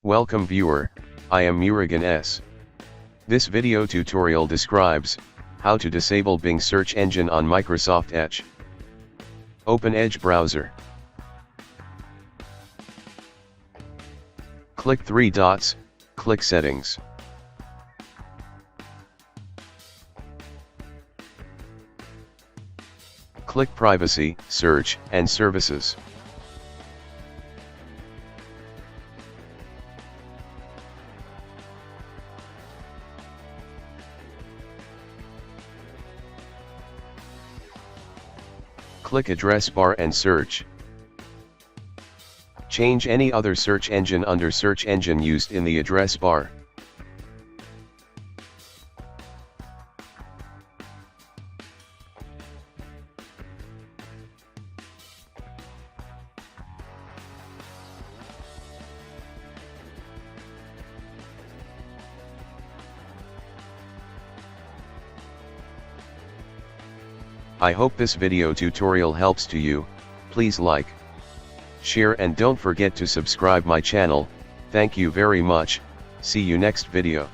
Welcome viewer, I am Murugan S. This video tutorial describes how to disable Bing search engine on Microsoft Edge. Open Edge browser. Click three dots, click Settings. Click Privacy, Search, and Services. Click Address Bar and Search. Change any other search engine under search engine used in the address bar. I hope this video tutorial helps to you. Please like, share and don't forget to subscribe my channel. Thank you very much. See you next video.